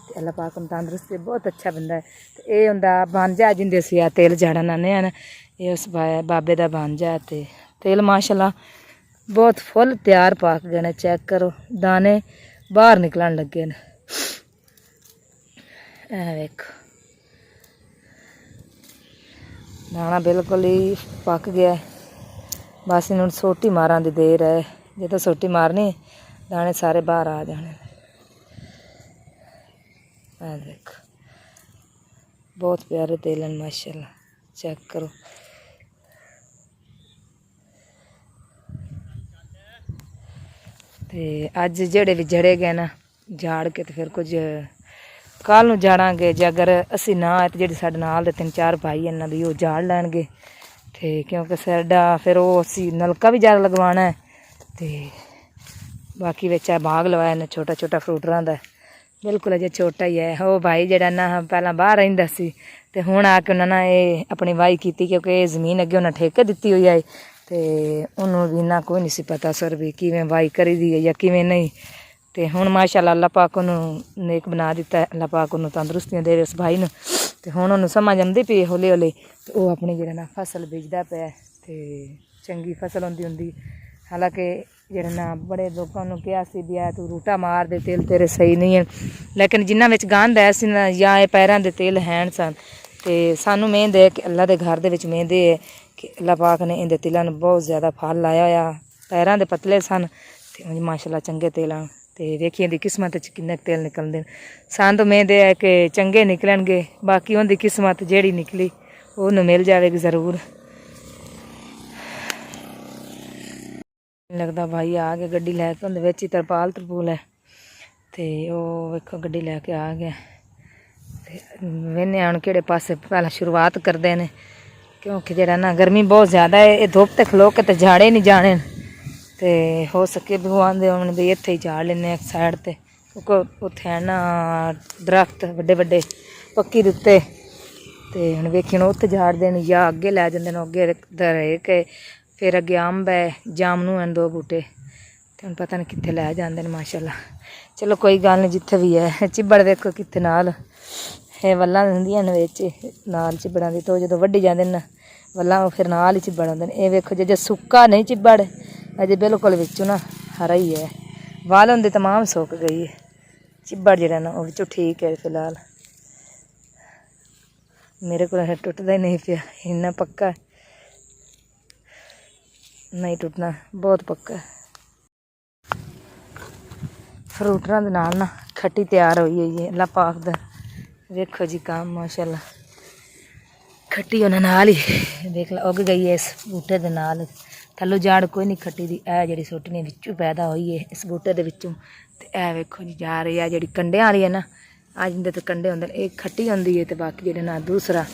तो अल्लाह पाक उन्हें तंदरुस्ती, बहुत अच्छा बंदा है। तो ये उनका भांजा जिंदे असीं आ तेल जाड़न आने हैं, ये उस बाबे का भांजा है। तो तेल माशाल्लाह बहुत फुल तैयार पाक गए ने। चेक करो दाने बाहर निकलन लगे ने। वेखो दाना बिल्कुल ही पक गया। बस इन्होंने सोटी मारन की देर है। जो सोटी मारनी दाने सारे बाहर आ जाने। देखो बहुत प्यारे तेल हैं माशाल्लाह। चेक करो तो अज जेड़े भी जड़े गए ना झाड़ के, तो फिर कुछ कल नूं झाड़ांगे। जे अगर असी ना आए तो जेह्ड़े साडे नाल दे 3-4 भाई हैं ना भी वो झाड़ लैणगे। तो क्योंकि साडा फिर वो असी नलका भी ज़्यादा लगवाना है। तो बाकी विच बाग लवाया ने छोटा छोटा फ्रूटरां दा, बिल्कुल अजे छोटा ही है। वो भाई जेड़ा ना पहला बाहर रहिंदा सी, ते हुण आके उन्हां ने ये अपनी वाही कीती, क्योंकि ये जमीन अगे उन्हां ठेके दित्ती हुई है। तो उन्होंने भी ना कोई नहीं सी पता सर भी किवें वाही करी दी है या किवें नहीं। तो हुण माशाल्लाह अल्लाह पाक उन्होंने नेक बना दिता है। अल्लाह पाक उन्होंने तंदरुस्तियां देवे उस भाई नूं। तो हुण उन्होंने समझ आंदी पई हौले हौले। तो वो अपनी जेड़ा ना फसल बीजदा पिया। तो चंगी फसल होंदी। हालांकि ਜਿਹੜਾ ਨਾ ਬੜੇ ਲੋਕਾਂ ਨੂੰ ਕਿਹਾ ਸੀ ਵੀ ਆ ਤੂੰ ਰੂਟਾ ਮਾਰ ਦੇ, ਤੇਲ ਤੇਰੇ ਸਹੀ ਨਹੀਂ ਹੈ, ਲੇਕਿਨ ਜਿਨ੍ਹਾਂ ਵਿੱਚ ਗੰਦ ਹੈ ਸੀ ਨਾ ਜਾਂ ਇਹ ਪੈਰਾਂ ਦੇ ਤੇਲ ਹੈਨ ਸਨ। ਤੇ ਸਾਨੂੰ ਮਿਹਨਤ ਹੈ ਕਿ ਅੱਲਾ ਦੇ ਘਰ ਦੇ ਵਿੱਚ ਮਿਹਨਤ ਹੈ ਕਿ ਅੱਲਾ ਪਾਕ ਨੇ ਇਹਦੇ ਤਿਲਾਂ ਨੂੰ ਬਹੁਤ ਜ਼ਿਆਦਾ ਫਲ ਲਾਇਆ ਹੋਇਆ। ਪੈਰਾਂ ਦੇ ਪਤਲੇ ਸਨ ਤੇ ਉਂਝ ਮਾਸ਼ਾਅੱਲਾ ਚੰਗੇ ਤੇਲ ਹਨ। ਤੇ ਵੇਖੀ ਇਹਦੀ ਕਿਸਮਤ 'ਚ ਕਿੰਨੇ ਤੇਲ ਨਿਕਲਦੇ ਨੇ। ਸਾਨੂੰ ਤਾਂ ਮਿਹਨਤ ਹੈ ਕਿ ਚੰਗੇ ਨਿਕਲਣਗੇ, ਬਾਕੀ ਉਹਦੀ ਕਿਸਮਤ ਜਿਹੜੀ ਨਿਕਲੀ ਉਹਨੂੰ ਮਿਲ ਜਾਵੇਗੀ ਜ਼ਰੂਰ। ਲੱਗਦਾ ਭਾਈ ਆ ਗਿਆ ਗੱਡੀ ਲੈ ਕੇ, ਉਹਦੇ ਵਿੱਚ ਹੀ ਤਰਪਾਲ ਤਰਪੂਲ ਹੈ ਤੇ ਉਹ ਵੇਖੋ ਗੱਡੀ ਲੈ ਕੇ ਆ ਗਿਆ। ਤੇ ਵੇਨੇ ਹੁਣ ਕਿਹੜੇ ਪਾਸੇ ਪਹਿਲਾਂ ਸ਼ੁਰੂਆਤ ਕਰਦੇ ਨੇ, ਕਿਉਂਕਿ ਜਿਹੜਾ ਨਾ ਗਰਮੀ ਬਹੁਤ ਜ਼ਿਆਦਾ ਹੈ, ਇਹ ਧੁੱਪ ਤੇ ਖਲੋ ਕੇ ਤੇ ਝਾੜੇ ਨਹੀਂ ਜਾਣੇ। ਤੇ ਹੋ ਸਕੇ ਭਗਵਾਨ ਦੇ ਹੁਣ ਵੀ ਇੱਥੇ ਹੀ ਝਾੜ ਲੈਂਦੇ ਇੱਕ ਸਾਈਡ ਤੇ, ਕਿਉਂਕਿ ਉੱਥੇ ਹੈ ਨਾ ਦਰਖਤ ਵੱਡੇ ਵੱਡੇ ਪੱਕੀ ਦੇ ਉੱਤੇ। ਤੇ ਹੁਣ ਵੇਖੀ ਹੁਣ ਉੱਥੇ ਝਾੜ ਦੇਣ ਜਾਂ ਅੱਗੇ ਲੈ ਜਾਂਦੇ ਨੇ, ਅੱਗੇ ਰਹਿ ਕੇ ਫਿਰ ਅੱਗੇ ਅੰਬ ਹੈ, ਜਾਮਨੂ ਹਨ 2 ਬੂਟੇ, ਤੇ ਹੁਣ ਪਤਾ ਨਹੀਂ ਕਿੱਥੇ ਲੈ ਜਾਂਦੇ ਨੇ ਮਾਸ਼ਾਅੱਲਾ। ਚਲੋ ਕੋਈ ਗੱਲ ਨਹੀਂ, ਜਿੱਥੇ ਵੀ ਹੈ। ਚਿੱਬੜ ਵੇਖੋ ਕਿੱਥੇ ਨਾਲ ਇਹ ਵੱਲਾਂ ਹੁੰਦੀਆਂ ਨੇ ਵਿੱਚ ਨਾਲ ਚਿੱਬੜਾਂ ਦੀ, ਤੋਂ ਜਦੋਂ ਵੱਢੀ ਜਾਂਦੇ ਨੇ ਵੱਲਾਂ ਉਹ ਫਿਰ ਨਾਲ ਹੀ ਚਿੱਬੜ ਹੁੰਦੇ ਨੇ। ਇਹ ਵੇਖੋ ਜੇ ਸੁੱਕਾ ਨਹੀਂ ਚਿੱਬੜ ਅਜੇ ਬਿਲਕੁਲ ਵਿੱਚੋਂ ਨਾ ਹਰਾ ਹੀ ਹੈ, ਵਾਲ ਹੁੰਦੇ ਤਮਾਮ ਸੁੱਕ ਗਈ ਹੈ। ਚਿੱਬੜ ਜਿਹੜਾ ਨਾ ਉਹ ਵਿੱਚੋਂ ਠੀਕ ਹੈ ਫਿਲਹਾਲ। ਮੇਰੇ ਕੋਲ ਟੁੱਟਦਾ ਹੀ ਨਹੀਂ ਪਿਆ, ਇੰਨਾ ਪੱਕਾ ਨਹੀਂ ਟੁੱਟਣਾ, ਬਹੁਤ ਪੱਕਾ। ਫਰੂਟਾਂ ਦੇ ਨਾਲ ਨਾ ਖੱਟੀ ਤਿਆਰ ਹੋਈ ਹੋਈ ਹੈ ਅੱਲਾ ਪਾਕ ਦਾ। ਵੇਖੋ ਜੀ ਕੰਮ ਮਾਸ਼ਾਅੱਲਾ, ਖੱਟੀ ਉਹਨਾਂ ਨਾਲ ਹੀ ਦੇਖ ਲਾ ਉੱਗ ਗਈ ਹੈ ਇਸ ਬੂਟੇ ਦੇ ਨਾਲ। ਥੱਲੋਂ ਜਾੜ ਕੋਈ ਨਹੀਂ ਖੱਟੀ ਦੀ, ਇਹ ਜਿਹੜੀ ਸੁੱਟਣੀ ਵਿੱਚੋਂ ਪੈਦਾ ਹੋਈ ਹੈ ਇਸ ਬੂਟੇ ਦੇ ਵਿੱਚੋਂ। ਤੇ ਇਹ ਵੇਖੋ ਜੀ ਜਾ ਰਹੀ ਆ ਜਿਹੜੀ ਕੰਡਿਆਂ ਵਾਲੀ ਹੈ ਨਾ, ਆ ਜਿੰਦੇ ਤੇ ਕੰਡੇ ਹੁੰਦੇ ਨੇ ਇਹ ਖੱਟੀ ਹੁੰਦੀ ਹੈ। ਤੇ ਬਾਕੀ ਜਿਹੜੇ ਨਾਲ ਦੂਸਰਾ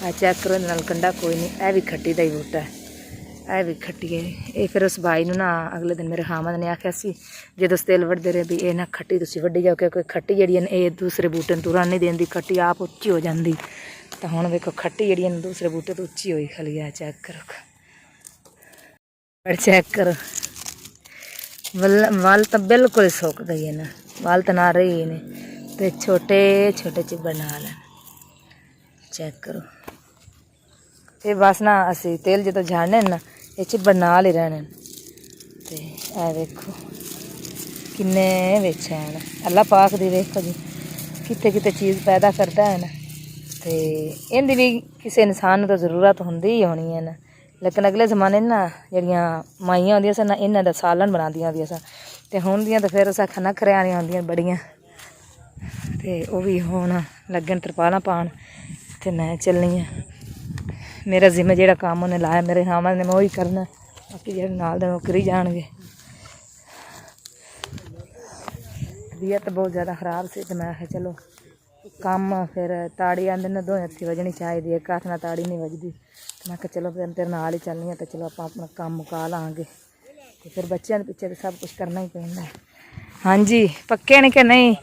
ਆ ਚੈੱਕ ਕਰੋ, ਇਹਦੇ ਨਾਲ ਕੰਡਾ ਕੋਈ ਨਹੀਂ, ਇਹ ਵੀ ਖੱਟੀ ਦਾ ਹੀ ਬੂਟਾ ਹੈ, ਇਹ ਵੀ ਖੱਟੀ ਹੈ। ਇਹ ਫਿਰ ਉਸ ਭਾਈ ਨੂੰ ਨਾ ਅਗਲੇ ਦਿਨ ਮੇਰੇ ਹਾਮਦ ਨੇ ਆਖਿਆ ਸੀ ਜਦੋਂ ਤਿਲ ਵੱਢਦੇ ਰਹੇ ਵੀ ਇਹ ਨਾ ਖੱਟੀ ਤੁਸੀਂ ਵੱਢੀ ਜਾਓ, ਕਿਉਂਕਿ ਖੱਟੀ ਜਿਹੜੀ ਹੈ ਇਹ ਦੂਸਰੇ ਬੂਟੇ ਨੂੰ ਤੁਰਨ ਨਹੀਂ ਦਿੰਦੀ, ਖੱਟੀ ਆਪ ਉੱਚੀ ਹੋ ਜਾਂਦੀ। ਤਾਂ ਹੁਣ ਵੇਖੋ ਖੱਟੀ ਜਿਹੜੀ ਹੈ ਦੂਸਰੇ ਬੂਟੇ ਤੋਂ ਉੱਚੀ ਹੋਈ ਖਲੀ ਆ, ਚੈੱਕ ਕਰੋ ਚੈੱਕ ਕਰੋ। ਵੱਲ ਤਾਂ ਬਿਲਕੁਲ ਸੁੱਕਦਾ ਹੀ ਹੈ ਨਾ, ਵੱਲ ਤਾਂ ਨਾ ਰਹੀ ਨੇ ਤੇ ਛੋਟੇ ਛੋਟੇ ਚਿੱਬੜ ਨਾਲ ਚੈੱਕ ਕਰੋ। ਇਹ ਬਸ ਨਾ ਅਸੀਂ ਤੇਲ ਜਦੋਂ ਝਾੜਨੇ ਨਾ ਇਹ ਚਿੱਬੜ ਨਾਲ ਹੀ ਰਹਿਣੇ। ਤੇ ਇਹ ਵੇਖੋ ਕਿੰਨੇ ਵਿੱਚ ਹਨ, ਅੱਲਾ ਪਾਕ ਦੀ ਵੇਖੋ ਜੀ ਕਿਤੇ ਕਿਤੇ ਚੀਜ਼ ਪੈਦਾ ਕਰਦਾ ਹੈ ਨਾ। ਤੇ ਇਹਦੀ ਵੀ ਕਿਸੇ ਇਨਸਾਨ ਨੂੰ ਤਾਂ ਜ਼ਰੂਰਤ ਹੁੰਦੀ ਹੀ ਹੋਣੀ ਹੈ ਨਾ, ਲੇਕਿਨ ਅਗਲੇ ਜ਼ਮਾਨੇ ਨਾ ਜਿਹੜੀਆਂ ਮਾਈਆਂ ਹੁੰਦੀਆਂ ਸਨ ਨਾ ਇਹਨਾਂ ਦਾ ਸਾਲਣ ਬਣਾਉਂਦੀਆਂ ਹੁੰਦੀਆਂ ਸਨ, ਤੇ ਹੁਣ ਦੀਆਂ ਤਾਂ ਫਿਰ ਸਾਖਾਂ ਨਖਰੇ ਵਾਲੀਆਂ ਹੁੰਦੀਆਂ ਬੜੀਆਂ। ਤੇ ਉਹ ਵੀ ਹੁਣ ਲੱਗਣ ਤਰਪਾਲਾਂ ਪਾਉਣ ਤੇ ਮੈਂ ਚੱਲਣੀ ਹਾਂ। ਮੇਰਾ ਜ਼ਿੰਮਾ ਜਿਹੜਾ ਕੰਮ ਉਹਨੇ ਲਾਇਆ ਮੇਰੇ ਹਾਮਦ ਨੇ ਮੈਂ ਉਹੀ ਕਰਨਾ, ਬਾਕੀ ਜਿਹੜੇ ਨਾਲ ਦੇ ਉਹ ਕਰੀ ਜਾਣਗੇ। ਤਬੀਅਤ ਬਹੁਤ ਜ਼ਿਆਦਾ ਖਰਾਬ ਸੀ ਤੇ ਮੈਂ ਕਿਹਾ ਚਲੋ ਕੰਮ ਫਿਰ ਤਾੜੀ ਆਂਦੇ ਨੇ 2 ਹੱਥੀ ਵੱਜਣੀ ਚਾਹੀਦੀ ਹੈ, ਇੱਕ ਹੱਥ ਨਾਲ ਤਾੜੀ ਨਹੀਂ ਵੱਜਦੀ। ਤੇ ਮੈਂ ਕਿਹਾ ਚਲੋ ਫਿਰ ਤੇਰੇ ਨਾਲ ਹੀ ਚੱਲਣੀ ਆ, ਤੇ ਚਲੋ ਆਪਾਂ ਆਪਣਾ ਕੰਮ ਮੁਕਾ ਲਾਂਗੇ। ਤੇ ਫਿਰ ਬੱਚਿਆਂ ਦੇ ਪਿੱਛੇ ਤਾਂ ਸਭ ਕੁਛ ਕਰਨਾ ਹੀ ਪੈਂਦਾ। ਹਾਂਜੀ ਪੱਕੇ ਨੇ ਕਿ ਨਹੀਂ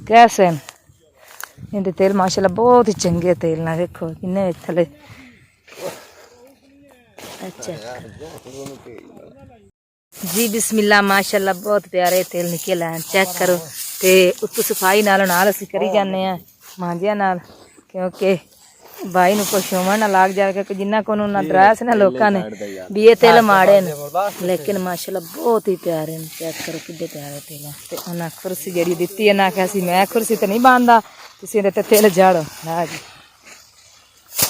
ਕੈਸੇ ਇਹਦੇ ਤੇਲ ਮਾਸ਼ਾਅੱਲਾ ਬਹੁਤ ਹੀ ਚੰਗੇ ਤੇਲ ਨਾਲ ਵੇਖੋ ਕਿੰਨੇ ਥੱਲੇ। अच्छा जी बिस्मिल्लाह माशाअल्लाह बहुत प्यारे तेल निकल हैं, चेक करो। तो उत्तों सफाई नाल असीं करी जाने मांजिया नाल, क्योंकि भाई नूं कुछ होवन ना लग जाए, क्योंकि जिन्ना को ना डराया सी ना लोगों ने भी ये तेल माड़े ने, लेकिन माशाअल्लाह बहुत ही प्यारे ने। चेक करो किड्डे प्यारे तेल। तो उन्हें खुरसी जी दी है ना आख्या सी मैं खुरसी तो नहीं बांधदा, तुसीं इहदे ते तेल जाड़ो ना जी।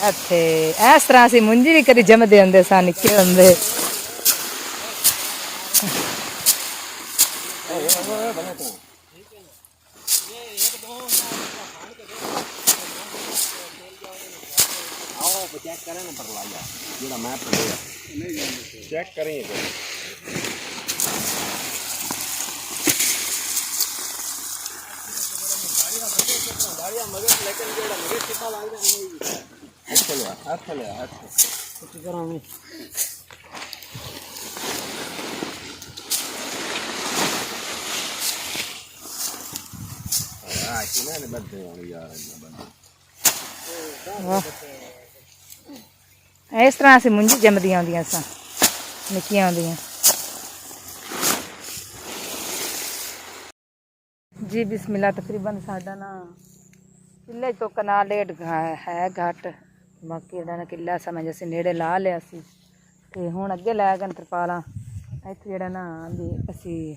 इत्थे इस तरह असीं मुंजी भी कदी जमदे हुंदे सा निक्के हुंदे। चेक करेंगे इस तरह से मुंजी जमदियां होंदियां सा निक्कियां होंदियां। जी बिस्मिल्लाह। तकरीबन साडा ना किले तो कनाल 1.5 है घट, बाकी ना किला समझ असीं नेड़े ला लिया सी। ਤੇ ਹੁਣ ਅੱਗੇ ਲੈ ਗਏ ਤਰਪਾਲਾਂ ਇੱਥੇ ਜਿਹੜਾ ਨਾ ਵੀ ਅਸੀਂ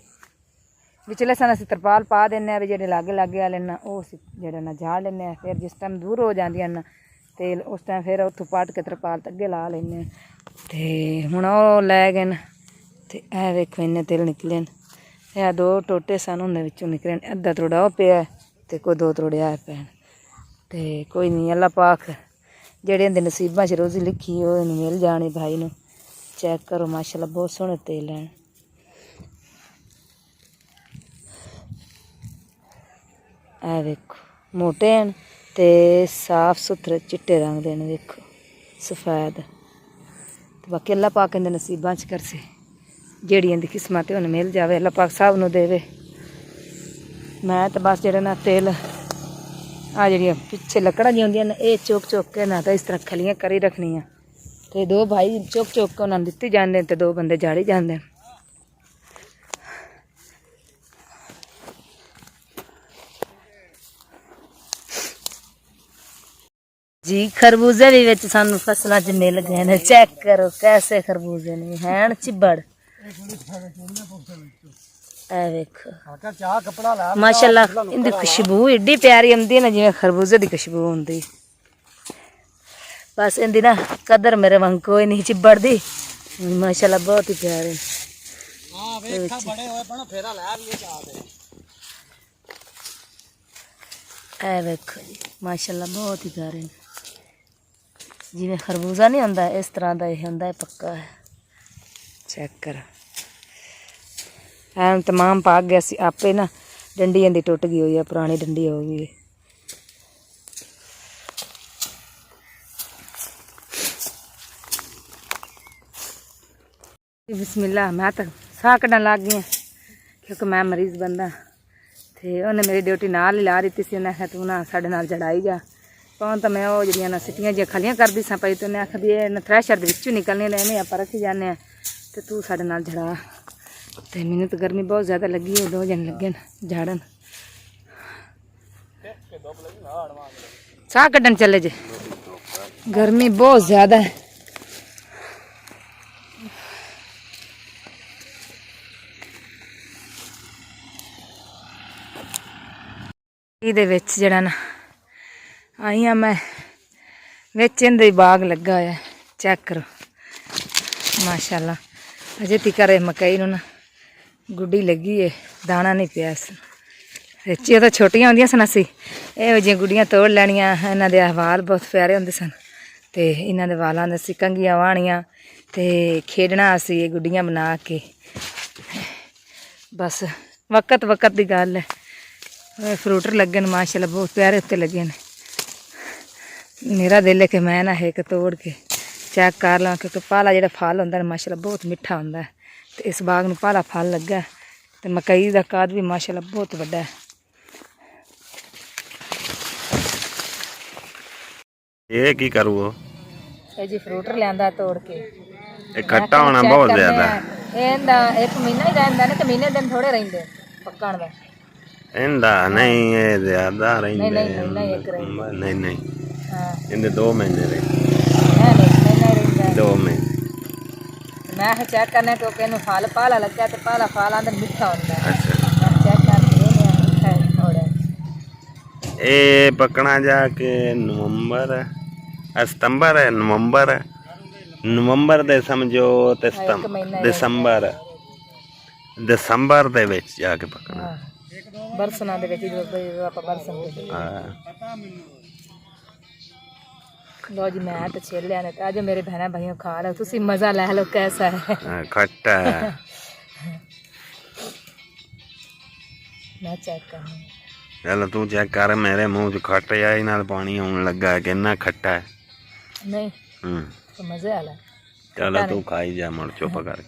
ਵਿਚਲੇ ਸਨ ਅਸੀਂ ਤਰਪਾਲ ਪਾ ਦਿੰਦੇ ਹਾਂ ਵੀ ਜਿਹੜੇ ਲਾਗੇ ਲਾਗੇ ਵਾਲੇ ਨਾ ਉਹ ਅਸੀਂ ਜਿਹੜਾ ਨਾ ਝਾੜ ਲੈਂਦੇ ਹਾਂ। ਫਿਰ ਜਿਸ ਟਾਈਮ ਦੂਰ ਹੋ ਜਾਂਦੀਆਂ ਨਾ ਤੇ ਉਸ ਟਾਈਮ ਫਿਰ ਉੱਥੋਂ ਪੱਟ ਕੇ ਤਰਪਾਲ ਤੇ ਅੱਗੇ ਲਾ ਲੈਂਦੇ ਹਾਂ। ਤੇ ਹੁਣ ਉਹ ਲੈ ਗਏ ਨੇ ਤੇ ਇਹ ਵੇਖੋ ਇੰਨੇ ਤਿਲ ਨਿਕਲੇ ਨੇ। ਇਹ 2 ਟੋਟੇ ਸਨ ਉਹਦੇ ਵਿੱਚੋਂ ਨਿਕਲੇ ਨੇ। ਅੱਧਾ ਤੋੜਾ ਉਹ ਪਿਆ ਤੇ ਕੋਈ 2 ਤੋੜੇ ਆ ਪਏ ਤੇ ਕੋਈ ਨਹੀਂ ਅੱਲਾ ਪਾਕ ਜਿਹੜੇ ਇਹਦੇ ਨਸੀਬਾਂ 'ਚ ਰੋਜ਼ੀ ਲਿਖੀ ਉਹ ਇਹਨੂੰ ਮਿਲ ਜਾਣੀ। ਭਾਈ ਨੂੰ ਚੈੱਕ ਕਰੋ ਮਾਸ਼ਾਅੱਲਾ ਬਹੁਤ ਸੋਹਣੇ ਤੇਲ ਹਨ। ਇਹ ਵੇਖੋ ਮੋਟੇ ਹਨ ਤੇ ਸਾਫ ਸੁਥਰੇ ਚਿੱਟੇ ਰੰਗ ਦੇ ਨੇ। ਵੇਖੋ ਸਫੈਦ ਤੇ ਬਾਕੀ ਅੱਲਾ ਪਾਕ ਇਹਦੇ ਨਸੀਬਾਂ 'ਚ ਕਰਸੇ ਜਿਹੜੀ ਇਹਦੀ ਕਿਸਮਤ ਉਹਨੂੰ ਮਿਲ ਜਾਵੇ। ਅੱਲਾ ਪਾਕ ਸਭ ਨੂੰ ਦੇਵੇ। ਮੈਂ ਤਾਂ ਬਸ ਜਿਹੜਾ ਨਾ ਤੇਲ ਆ ਜਿਹੜੀਆਂ ਪਿੱਛੇ ਲੱਕੜਾਂ ਜਿਹੀਆਂ ਹੁੰਦੀਆਂ ਨੇ ਇਹ ਚੁੱਕ ਚੁੱਕ ਕੇ ਨਾ ਤਾਂ ਇਸ ਤਰ੍ਹਾਂ ਖਲੀਆਂ ਕਰੀ ਰੱਖਣੀਆਂ ਤੇ 2 ਭਾਈ ਚੁੱਕ ਚੁੱਕ ਕੇ ਉਹਨਾਂ ਨੂੰ ਦਿੱਤੀ ਜਾਂਦੇ ਤੇ 2 ਬੰਦੇ ਝਾੜੀ ਜਾਂਦੇ। ਜੀ ਖਰਬੂਜ਼ੇ ਵੀ ਵਿੱਚ ਸਾਨੂੰ ਫਸਲਾਂ 'ਚ ਮਿਲ ਗਏ ਨੇ। ਚੈੱਕ ਕਰੋ ਕੈਸੇ ਖਰਬੂਜ਼ੇ ਨੇ ਹੈਨ ਚਿੱਬੜ। ਇਹ ਵੇਖੋ ਮਾਸ਼ਾਅੱਲਾ ਇਹਦੀ ਖੁਸ਼ਬੂ ਏਡੀ ਪਿਆਰੀ ਆਉਂਦੀ ਨਾ ਜਿਵੇਂ ਖਰਬੂਜ਼ੇ ਦੀ ਖੁਸ਼ਬੂ ਹੁੰਦੀ। ਬਸ ਇਹਦੀ ਨਾ ਕਦਰ ਮੇਰੇ ਵਾਂਗ ਕੋਈ ਨਹੀਂ ਚਿੱਬੜ ਦੀ। ਮਾਸ਼ਾਅੱਲਾ ਬਹੁਤ ਹੀ ਪਿਆਰੇ। ਇਹ ਵੇਖੋ ਜੀ ਮਾਸ਼ਾਅੱਲਾ ਬਹੁਤ ਹੀ ਪਿਆਰੇ ਨੇ। ਜਿਵੇਂ ਖਰਬੂਜ਼ਾ ਨਹੀਂ ਹੁੰਦਾ ਇਸ ਤਰ੍ਹਾਂ ਦਾ ਇਹ ਹੁੰਦਾ ਪੱਕਾ ਹੈ। ਚੈੱਕ ਕਰ ਐਨ ਤਮਾਮ ਪੱਕ ਗਿਆ ਸੀ ਆਪੇ ਨਾ। ਡੰਡੀ ਇਹਦੀ ਟੁੱਟ ਗਈ ਹੋਈ ਹੈ ਪੁਰਾਣੀ ਡੰਡੀ ਹੋ ਗਈ। ਬਿਸਮਿल्लाह मैं तो साह कढ़न लग गई क्योंकि मैं मरीज़ बंदा तो उन्हें मेरी ड्यूटी नाल ही ला दी सी। उन्हें आखिया तू ना साढ़े नाल जड़ाई जा पाउन तो मैं वो जड़ियाँ ना सिटियाँ जी खलियाँ करती सा पई तो उन्हें आखिया भी ये थ्रैशर दे विचों निकलने ने आप रखी जाने तो तू साढ़े नाल जड़ा। तो मैंने तो गर्मी बहुत ज़्यादा लगी है 2 जन लगे झाड़न साह कढ़न चले जे गर्मी बहुत ज़्यादा है। ਇਹਦੇ ਵਿੱਚ ਜਿਹੜਾ ਨਾ ਆਈ ਆ ਮੈਂ ਵਿੱਚ ਇਹਦੇ ਬਾਗ ਲੱਗਾ ਹੋਇਆ। ਚੈੱਕ ਕਰੋ ਮਾਸ਼ਾਅੱਲਾ ਅਜੇ ਤੀਕਰ ਇਹ ਮਕਈ ਨੂੰ ਨਾ ਗੁੱਡੀ ਲੱਗੀ ਏ ਦਾਣਾ ਨਹੀਂ ਪਿਆ ਸੀ। ਵਿੱਚ ਇਹ ਤਾਂ ਛੋਟੀਆਂ ਹੁੰਦੀਆਂ ਸਨ ਅਸੀਂ ਇਹੋ ਜਿਹੀਆਂ ਗੁੱਡੀਆਂ ਤੋੜ ਲੈਣੀਆਂ। ਇਹਨਾਂ ਦੇ ਹਵਾਲ ਬਹੁਤ ਪਿਆਰੇ ਹੁੰਦੇ ਸਨ ਤੇ ਇਹਨਾਂ ਦੇ ਵਾਲਾਂ ਦੇ ਅਸੀਂ ਕੰਘੀਆਂ ਵਾਹਣੀਆਂ ਤੇ ਖੇਡਣਾ ਅਸੀਂ ਇਹ ਗੁੱਡੀਆਂ ਬਣਾ ਕੇ। ਬਸ ਵਕਤ ਵਕਤ ਦੀ ਗੱਲ ਹੈ। फ्रूटर लगे ने माशाल्लाह बहुत प्यारे उत्ते लगे ने। मेरा दिल है कि मैं ना एक तोड़ के चेक कर ला क्योंकि पाला जो फल होंगे माशाल्लाह बहुत मिठा होंगे। तो इस बाग में पाला फल लगा तो मकई का कद भी माशाल्लाह बहुत बड़ा है। ये की करूँ जी फ्रूटर लिया तोड़ के खट्टा होना बहुत ज्यादा। एक महीना ही रहता है ना तो महीने दिन थोड़े रहते पकण का इंदा नहीं ये ज्यादा रहेंगे। नहीं नहीं इंदे 2 महीने रहे 2 महीने। मैं चेक करने क्योंकि इन्हू फल पाला लग्या तो पाला फल अंदर मिठा होंदा है। अच्छा चेक करके मिठा थोड़ा ये पकना जाके नवंबर सितंबर है नवंबर दे समझो ते दिसंबर दे विच जाके पकना बरसना दे विच बरसन लो जी। मैं तो छिल लिया ने आज मेरे बहना भाइयों खा लो तुसी मजा ले लो कैसा है। खट्टा है मैं चेक करनी चल तू चेक कर मेरे मुंह च खट आई नाल पानी आने लगा है कितना खट्टा है। नहीं तो मजे आला चलो तू खाई जा मुड़ चुप कर।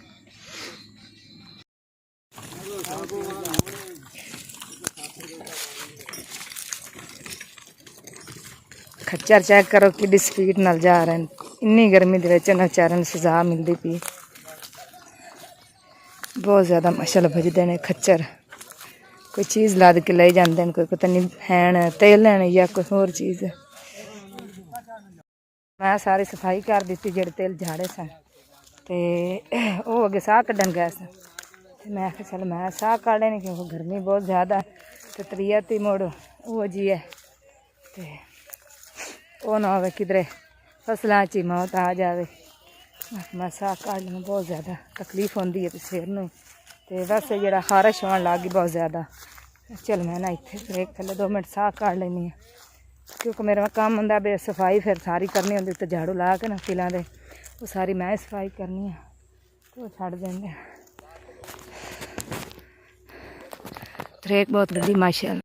खच्चर चेक करो कि स्पीड नाल जा रहे हैं। इन्नी गर्मी दे विच बेचारियां नूं सजा मिलती पई बहुत ज़्यादा माशाल्लाह भजदे ने खच्चर। कोई चीज़ लाद के ले जाते हैं कोई पता नहीं हैन तेल लैन या कोई होर चीज़। मैं सारी सफाई कर दी जेड़े तेल झाड़े सन ਤੇ ਉਹ ਅੱਗੇ ਸਾਹ ਕੱਢਣ ਗਿਆ ਸੀ ਤੇ ਮੈਂ ਕਿਹਾ ਚੱਲ ਮੈਂ ਸਾਹ ਕੱਢ ਲੈਣੀ ਕਿਉਂਕਿ ਗਰਮੀ ਬਹੁਤ ਜ਼ਿਆਦਾ ਤੇ ਤਬੀਅਤ ਹੀ ਮੁੜ ਉਹ ਜੀ ਹੈ ਤੇ ਉਹ ਨਾ ਹੋਵੇ ਕਿਧਰੇ ਫਸਲਾਂ 'ਚ ਹੀ ਮੌਤ ਆ ਜਾਵੇ। ਮੈਂ ਸਾਹ ਕੱਢ ਲਵਾਂ, ਬਹੁਤ ਜ਼ਿਆਦਾ ਤਕਲੀਫ ਹੁੰਦੀ ਹੈ ਸਿਰ ਨੂੰ ਤੇ ਵੈਸੇ ਜਿਹੜਾ ਖਾਰਿਸ਼ ਹੋਣ ਲੱਗ ਗਈ ਬਹੁਤ ਜ਼ਿਆਦਾ। ਚਲ ਮੈਂ ਨਾ ਇੱਥੇ ਬ੍ਰੇਕ ਥੱਲੇ 2 ਮਿੰਟ ਸਾਹ ਕੱਢ ਲੈਂਦੀ ਹਾਂ ਕਿਉਂਕਿ ਮੇਰਾ ਕੰਮ ਹੁੰਦਾ ਬੇ ਸਫਾਈ ਫਿਰ ਸਾਰੀ ਕਰਨੀ ਹੁੰਦੀ ਉੱਤੇ ਝਾੜੂ ਲਾ ਕੇ ਨਾ ਫਿਲਾਂ ਦੇ ਉਹ ਸਾਰੀ ਮੈਂ ਸਫਾਈ ਕਰਨੀ ਆ ਤੇ ਉਹ ਛੱਡ ਦਿੰਦੇ। ਟਰੈਕ ਬਹੁਤ ਵੱਡੀ ਮਾਸ਼ਾਅੱਲਾ।